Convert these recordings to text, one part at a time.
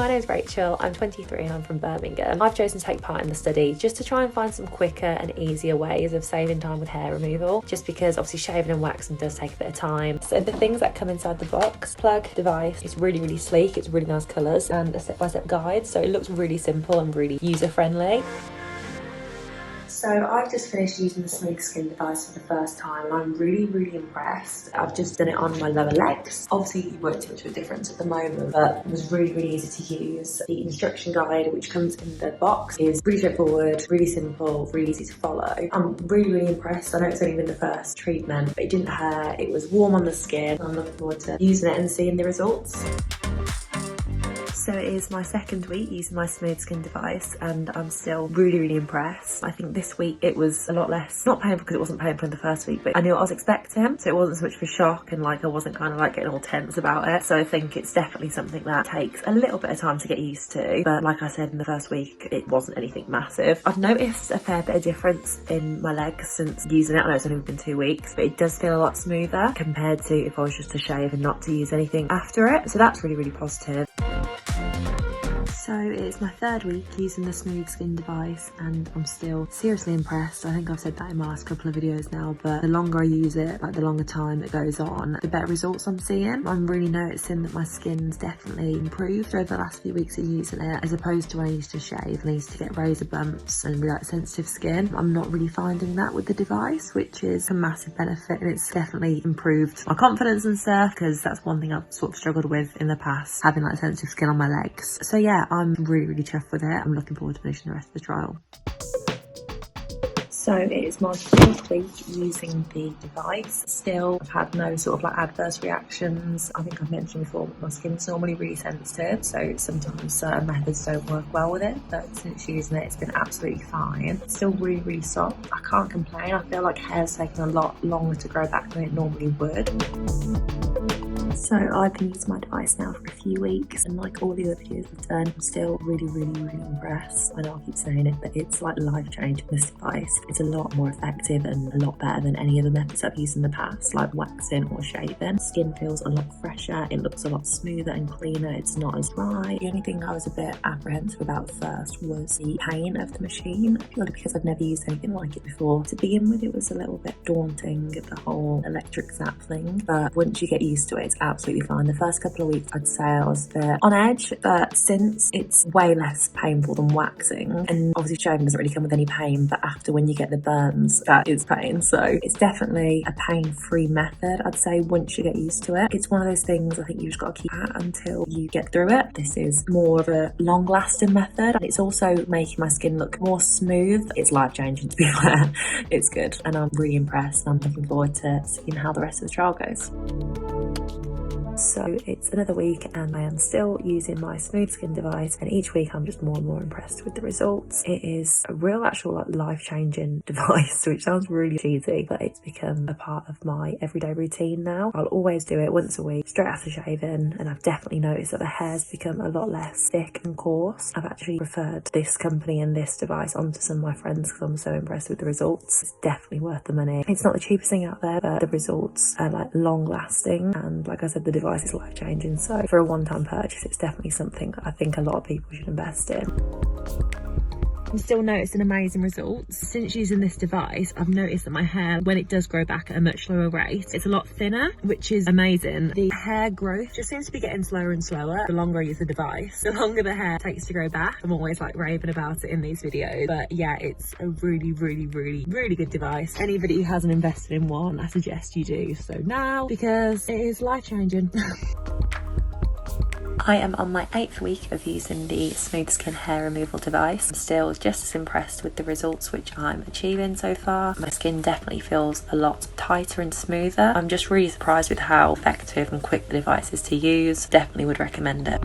My name is Rachel, I'm 23 and I'm from Birmingham. I've chosen to take part in the study just to try and find some quicker and easier ways of saving time with hair removal, just because obviously shaving and waxing does take a bit of time. So the things that come inside the box: plug, device. It's really sleek, it's really nice colours, and a step-by-step guide, so it looks really simple and really user-friendly. So I've just finished using the Smoothskin device for the first time and I'm really impressed. I've just done it on my lower legs. Obviously you won't see much of a difference at the moment, but it was really easy to use. The instruction guide, which comes in the box, is really straightforward, really simple, really easy to follow. I'm really impressed. I know it's only been the first treatment, but it didn't hurt, it was warm on the skin. I'm looking forward to using it and seeing the results. So it is my second week using my Smoothskin device and I'm still really impressed. I think this week it was a lot less, not painful because it wasn't painful in the first week, but I knew what I was expecting, so it wasn't so much of a shock and like I wasn't kind of like getting all tense about it. So I think it's definitely something that takes a little bit of time to get used to, but like I said, in the first week it wasn't anything massive. I've noticed a fair bit of difference in my legs since using it. I know it's only been 2 weeks, but it does feel a lot smoother compared to if I was just to shave and not to use anything after it, so that's really positive. So it's my third week using the Smoothskin device and I'm still seriously impressed. I think I've said that in my last couple of videos now, but the longer I use it, like the longer time it goes on, the better results I'm seeing. I'm really noticing that my skin's definitely improved over the last few weeks of using it, as opposed to when I used to shave and I used to get razor bumps and really like sensitive skin. I'm not really finding that with the device, which is a massive benefit, and it's definitely improved my confidence and stuff, because that's one thing I've sort of struggled with in the past, having like sensitive skin on my legs. So yeah, I'm really chuffed with it. I'm looking forward to finishing the rest of the trial. So it is my fourth week using the device. Still, I've had no sort of like adverse reactions. I think I've mentioned before, my skin's normally really sensitive, so sometimes certain methods don't work well with it, but since using it, it's been absolutely fine. It's still really soft. I can't complain. I feel like hair's taken a lot longer to grow back than it normally would. So I've been using my device now for a few weeks, and like all the other videos I've done, I'm still really impressed. I know I keep saying it, but it's like life-changing, this device. It's a lot more effective and a lot better than any other methods I've used in the past, like waxing or shaving. Skin feels a lot fresher, it looks a lot smoother and cleaner, it's not as dry. The only thing I was a bit apprehensive about first was the pain of the machine, purely because I've never used anything like it before. To begin with, it was a little bit daunting, the whole electric zap thing, but once you get used to it, it's absolutely fine. The first couple of weeks I'd say I was a bit on edge, but since it's way less painful than waxing, and obviously shaving doesn't really come with any pain, but after when you get the burns, that is pain. So it's definitely a pain-free method, I'd say, once you get used to it. It's one of those things I think you just got to keep at until you get through it. This is more of a long-lasting method, and it's also making my skin look more smooth. It's life-changing, to be fair. It's good, and I'm really impressed, and I'm looking forward to seeing how the rest of the trial goes. So it's another week and I am still using my Smoothskin device, and each week I'm just more and more impressed with the results. It is a real actual like life-changing device, which sounds really cheesy, but it's become a part of my everyday routine now. I'll always do it once a week straight after shaving, and I've definitely noticed that the hair's become a lot less thick and coarse. I've actually preferred this company and this device onto some of my friends because I'm so impressed with the results. It's definitely worth the money. It's not the cheapest thing out there, but the results are like long lasting, and like I said, the device is life changing. So for a one-time purchase, it's definitely something that I think a lot of people should invest in. I'm still noticing amazing results. Since using this device, I've noticed that my hair, when it does grow back at a much slower rate, it's a lot thinner, which is amazing. The hair growth just seems to be getting slower and slower the longer I use the device. The longer the hair takes to grow back. I'm always like raving about it in these videos, but yeah, it's a really good device. Anybody who hasn't invested in one, I suggest you do so now, because it is life-changing. I am on my 8th week of using the Smoothskin hair removal device. I'm still just as impressed with the results which I'm achieving so far. My skin definitely feels a lot tighter and smoother. I'm just really surprised with how effective and quick the device is to use. Definitely would recommend it.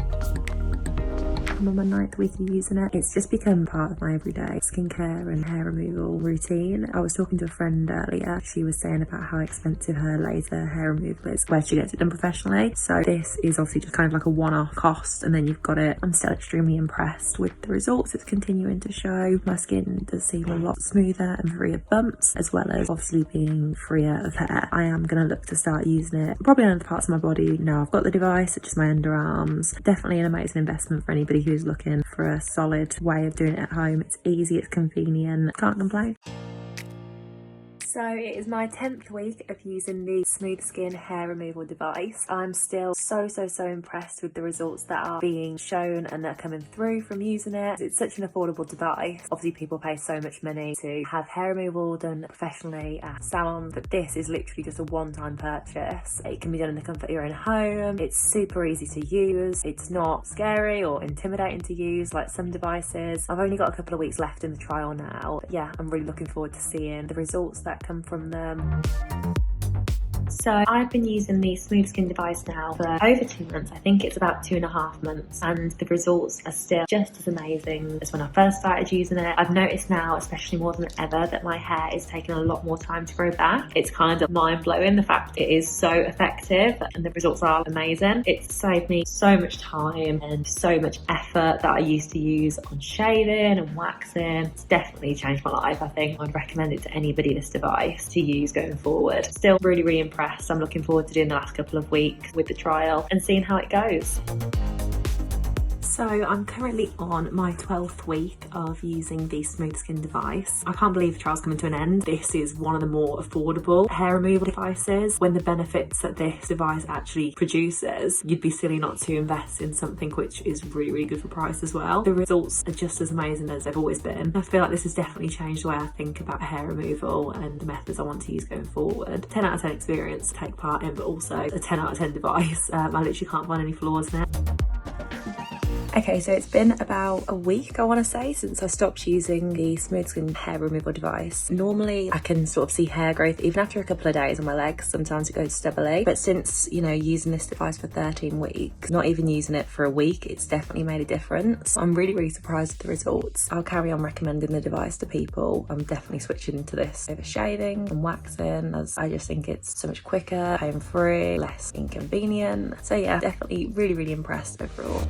I'm on my 9th week of using it. It's just become part of my everyday skincare and hair removal routine. I was talking to a friend earlier. She was saying about how expensive her laser hair removal is where she gets it done professionally. So this is obviously just kind of like a one-off cost, and then you've got it. I'm still extremely impressed with the results it's continuing to show. My skin does seem a lot smoother and free of bumps, as well as obviously being freer of hair. I am going to look to start using it probably on other parts of my body now I've got the device, such as my underarms. Definitely an amazing investment for anybody who's looking for a solid way of doing it at home. It's easy, it's convenient, can't complain. So it is my 10th week of using the Smoothskin hair removal device. I'm still so impressed with the results that are being shown and that are coming through from using it. It's such an affordable device. Obviously people pay so much money to have hair removal done professionally at salons, but this is literally just a one-time purchase. It can be done in the comfort of your own home. It's super easy to use. It's not scary or intimidating to use like some devices. I've only got a couple of weeks left in the trial now. But yeah, I'm really looking forward to seeing the results that come from them. So I've been using the Smoothskin device now for over 2 months. I think it's about 2.5 months, and the results are still just as amazing as when I first started using it. I've noticed now, especially more than ever, that my hair is taking a lot more time to grow back. It's kind of mind-blowing, the fact it is so effective, and the results are amazing. It's saved me so much time and so much effort that I used to use on shaving and waxing. It's definitely changed my life. I think I'd recommend it to anybody, this device, to use going forward. Still really impressed. I'm looking forward to doing the last couple of weeks with the trial and seeing how it goes. So I'm currently on my 12th week of using the Smoothskin device. I can't believe the trial's coming to an end. This is one of the more affordable hair removal devices. When the benefits that this device actually produces, you'd be silly not to invest in something which is really good for price as well. The results are just as amazing as they've always been. I feel like this has definitely changed the way I think about hair removal and the methods I want to use going forward. 10 out of 10 experience to take part in, but also a 10 out of 10 device. I literally can't find any flaws in it. Okay, so it's been about a week, I want to say, since I stopped using the Smoothskin hair removal device. Normally, I can sort of see hair growth even after a couple of days on my legs. Sometimes it goes stubbly. But since, you know, using this device for 13 weeks, not even using it for a week, it's definitely made a difference. I'm really surprised with the results. I'll carry on recommending the device to people. I'm definitely switching to this over shaving and waxing, as I just think it's so much quicker, pain-free, less inconvenient. So yeah, definitely really impressed overall.